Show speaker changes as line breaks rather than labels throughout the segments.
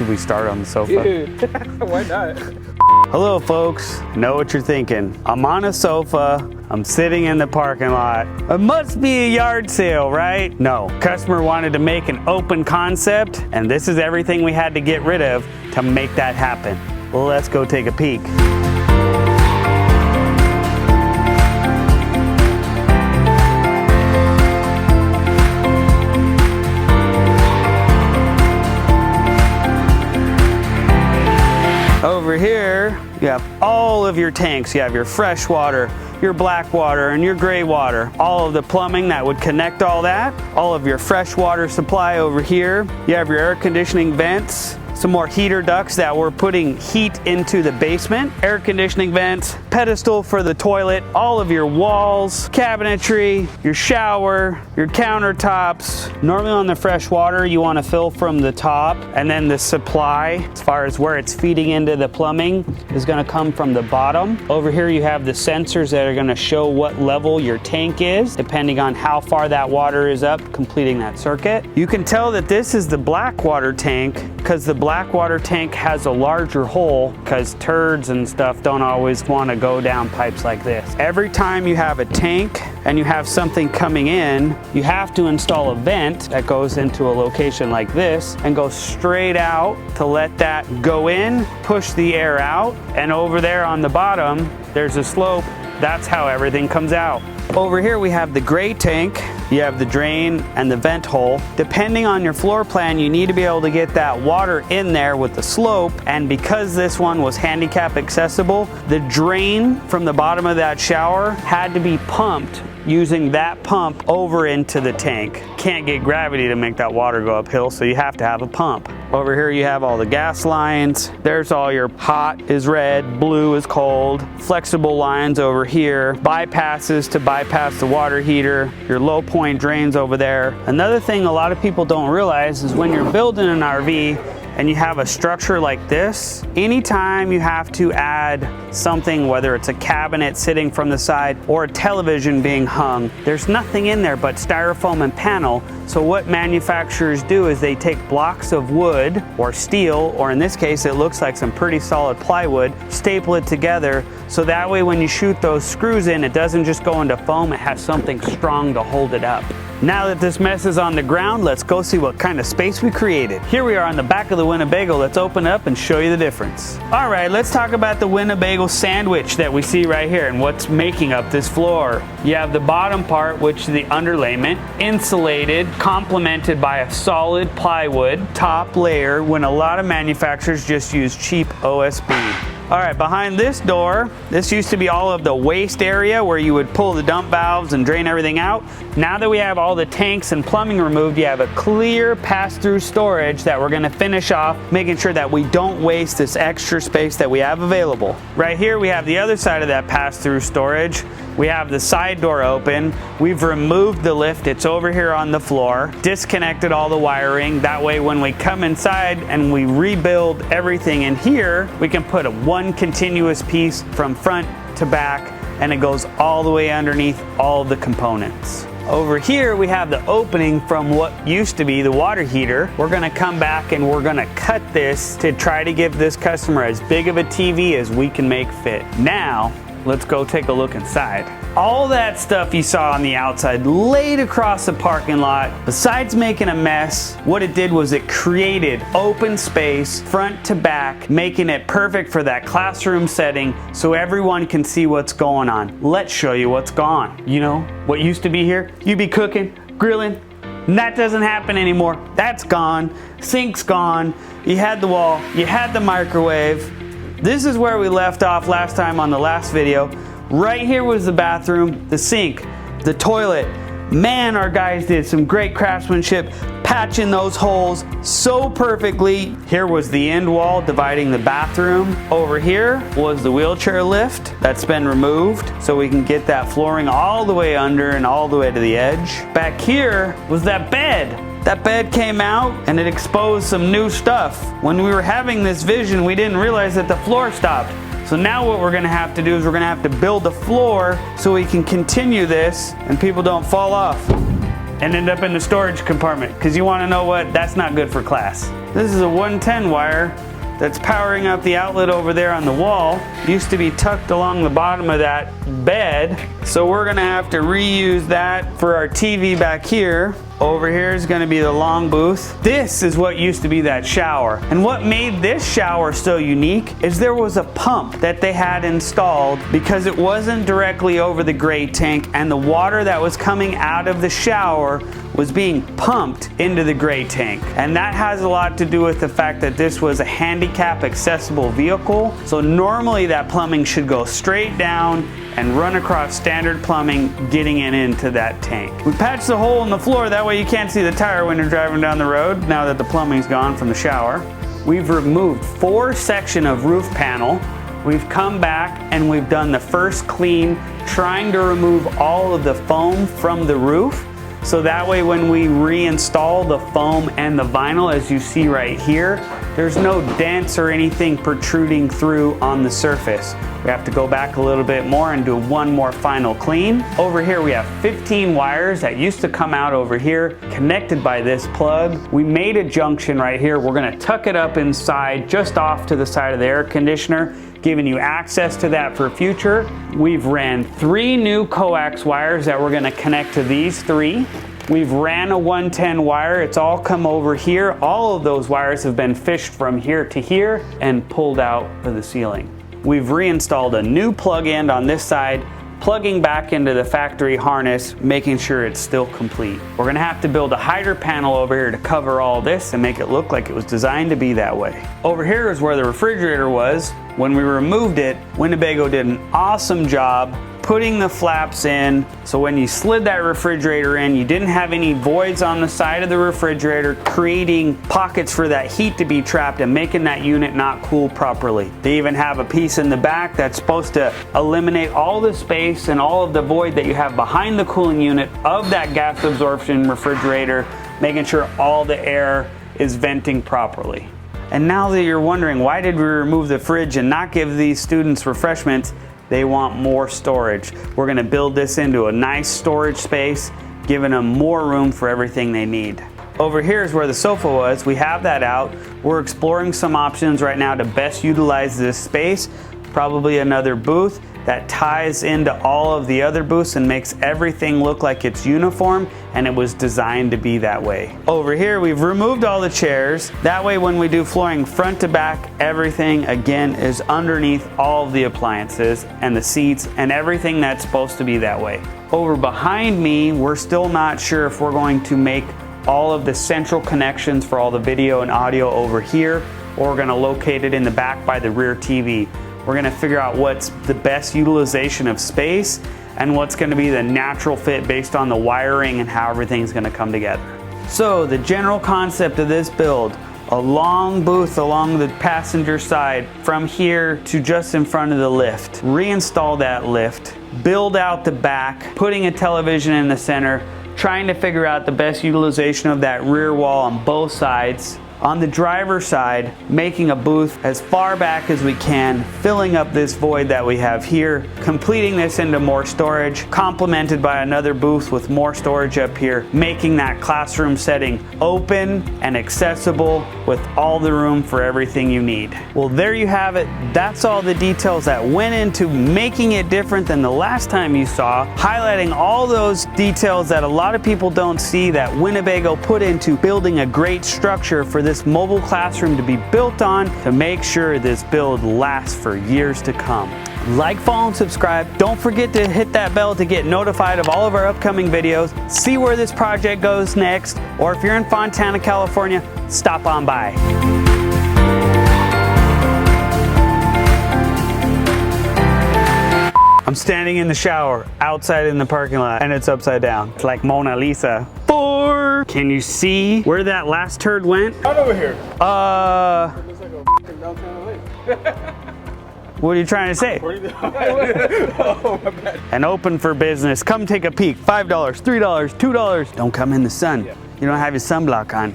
should we start on the sofa?
Dude, why not?
Hello folks, I know what you're thinking. I'm on a sofa, I'm sitting in the parking lot. It must be a yard sale, right? No, customer wanted to make an open concept, and this is everything we had to get rid of to make that happen. Well, let's go take a peek. Over here, you have all of your tanks. You have your fresh water, your black water, and your gray water. All of the plumbing that would connect all that. All of your fresh water supply over here. You have your air conditioning vents. Some more heater ducts that we're putting heat into the basement. Air conditioning vents, pedestal for the toilet, all of your walls, cabinetry, your shower, your countertops. Normally on the fresh water, you want to fill from the top, and then the supply, as far as where it's feeding into the plumbing, is going to come from the bottom. Over here you have the sensors that are going to show what level your tank is, depending on how far that water is up, completing that circuit. You can tell that this is the black water tank because the black water tank has a larger hole because turds and stuff don't always want to go down pipes like this. Every time you have a tank and you have something coming in, you have to install a vent that goes into a location like this and go straight out to let that go in, push the air out, and over there on the bottom, there's a slope. That's how everything comes out. Over here we have the gray tank. You have the drain and the vent hole. Depending on your floor plan, you need to be able to get that water in there with the slope. And because this one was handicap accessible, the drain from the bottom of that shower had to be pumped using that pump over into the tank. Can't get gravity to make that water go uphill, so you have to have a pump. Over here you have all the gas lines. There's all your hot is red, blue is cold, flexible lines over here, bypasses to bypass the water heater, your low point drains over there. Another thing a lot of people don't realize is when you're building an RV and you have a structure like this, anytime you have to add something, whether it's a cabinet sitting from the side or a television being hung, there's nothing in there but styrofoam and panel. So what manufacturers do is they take blocks of wood or steel, or in this case it looks like some pretty solid plywood, staple it together so that way when you shoot those screws in, it doesn't just go into foam, it has something strong to hold it up. Now that this mess is on the ground, let's go see what kind of space we created. Here we are on the back of the Winnebago. Let's open up and show you the difference. All right, let's talk about the Winnebago sandwich that we see right here and what's making up this floor. You have the bottom part, which is the underlayment, insulated, complemented by a solid plywood top layer when a lot of manufacturers just use cheap OSB. All right, behind this door, this used to be all of the waste area where you would pull the dump valves and drain everything out. Now that we have all the tanks and plumbing removed, you have a clear pass-through storage that we're gonna finish off, making sure that we don't waste this extra space that we have available. Right here, we have the other side of that pass-through storage. We have the side door open. We've removed the lift. It's over here on the floor. Disconnected all the wiring. That way when we come inside and we rebuild everything in here, we can put one continuous piece from front to back, and it goes all the way underneath all the components. Over here we have the opening from what used to be the water heater. We're gonna come back and we're gonna cut this to try to give this customer as big of a TV as we can make fit. Now, let's go take a look inside. All that stuff you saw on the outside laid across the parking lot, besides making a mess, what it did was it created open space front to back, making it perfect for that classroom setting so everyone can see what's going on. Let's show you what's gone. You know, what used to be here? You'd be cooking, grilling, and that doesn't happen anymore. That's gone. Sink's gone. You had the wall, you had the microwave. This is where we left off last time on the last video. Right here was the bathroom, the sink, the toilet. Man, our guys did some great craftsmanship, patching those holes so perfectly. Here was the end wall dividing the bathroom. Over here was the wheelchair lift that's been removed so we can get that flooring all the way under and all the way to the edge. Back here was that bed. That bed came out and it exposed some new stuff. When we were having this vision, we didn't realize that the floor stopped. So now what we're gonna have to do is we're gonna have to build a floor so we can continue this and people don't fall off. and end up in the storage compartment, because you want to know what? That's not good for class. This is a 110 wire that's powering up the outlet over there on the wall. Used to be tucked along the bottom of that bed, so we're gonna have to reuse that for our TV back here. Over here is gonna be the long booth. This is what used to be that shower. And what made this shower so unique is there was a pump that they had installed because it wasn't directly over the gray tank, and the water that was coming out of the shower was being pumped into the gray tank. And that has a lot to do with the fact that this was a handicap accessible vehicle. So normally that plumbing should go straight down and run across standard plumbing, getting it into that tank. We patched the hole in the floor, that way you can't see the tire when you're driving down the road, now that the plumbing's gone from the shower. We've removed 4 sections of roof panel. We've come back and we've done the first clean, trying to remove all of the foam from the roof. So that way when we reinstall the foam and the vinyl, as you see right here, there's no dents or anything protruding through on the surface. We have to go back a little bit more and do one more final clean. Over here we have 15 wires that used to come out over here, connected by this plug. We made a junction right here. We're gonna tuck it up inside, just off to the side of the air conditioner, giving you access to that for future. We've ran 3 new coax wires that we're gonna connect to these 3. We've ran a 110 wire, it's all come over here. All of those wires have been fished from here to here and pulled out of the ceiling. We've reinstalled a new plug end on this side, plugging back into the factory harness, making sure it's still complete. We're gonna have to build a hider panel over here to cover all this and make it look like it was designed to be that way. Over here is where the refrigerator was. When we removed it, Winnebago did an awesome job putting the flaps in, so when you slid that refrigerator in, you didn't have any voids on the side of the refrigerator, creating pockets for that heat to be trapped and making that unit not cool properly. They even have a piece in the back that's supposed to eliminate all the space and all of the void that you have behind the cooling unit of that gas absorption refrigerator, making sure all the air is venting properly. And now that you're wondering, why did we remove the fridge and not give these students refreshments? They want more storage. We're gonna build this into a nice storage space, giving them more room for everything they need. Over here is where the sofa was. We have that out. We're exploring some options right now to best utilize this space. Probably another booth that ties into all of the other booths and makes everything look like it's uniform, and it was designed to be that way. Over here we've removed all the chairs. That way when we do flooring front to back, everything again is underneath all of the appliances and the seats and everything that's supposed to be that way. Over behind me, we're still not sure if we're going to make all of the central connections for all the video and audio over here, or we're gonna locate it in the back by the rear TV. We're gonna figure out what's the best utilization of space and what's gonna be the natural fit based on the wiring and how everything's gonna come together. So the general concept of this build, a long booth along the passenger side from here to just in front of the lift. Reinstall that lift, build out the back, putting a television in the center, trying to figure out the best utilization of that rear wall on both sides. On the driver's side, making a booth as far back as we can, filling up this void that we have here, completing this into more storage, complemented by another booth with more storage up here, making that classroom setting open and accessible with all the room for everything you need. Well, there you have it. That's all the details that went into making it different than the last time you saw, highlighting all those details that a lot of people don't see that Winnebago put into building a great structure for this mobile classroom to be built on to make sure this build lasts for years to come. Like, follow, and subscribe. Don't forget to hit that bell to get notified of all of our upcoming videos, see where this project goes next, or if you're in Fontana, California, stop on by. I'm standing in the shower outside in the parking lot and it's upside down. It's like Mona Lisa. Can you see where that last turd went?
Right over here.
What are you trying to say?
Oh, my bad.
And open for business. Come take a peek. $5, $3, $2. Don't come in the sun. You don't have your sunblock on.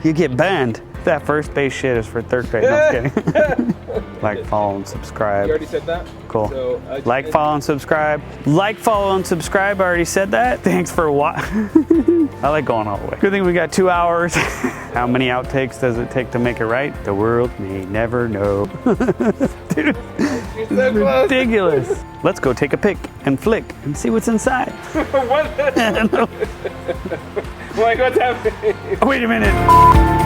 You get burned. That first base shit is for third grade. No, I'm kidding. Like, follow, and subscribe.
You already said that?
Cool.
So,
like, follow, and subscribe. Like, follow, and subscribe. I already said that. Thanks for watching. I like going all the way. Good thing we got 2 hours. How many outtakes does it take to make it right? The world may never know. Dude, this is ridiculous. Let's go take a pic and flick and see what's inside.
What? Like, what's happening?
Wait a minute.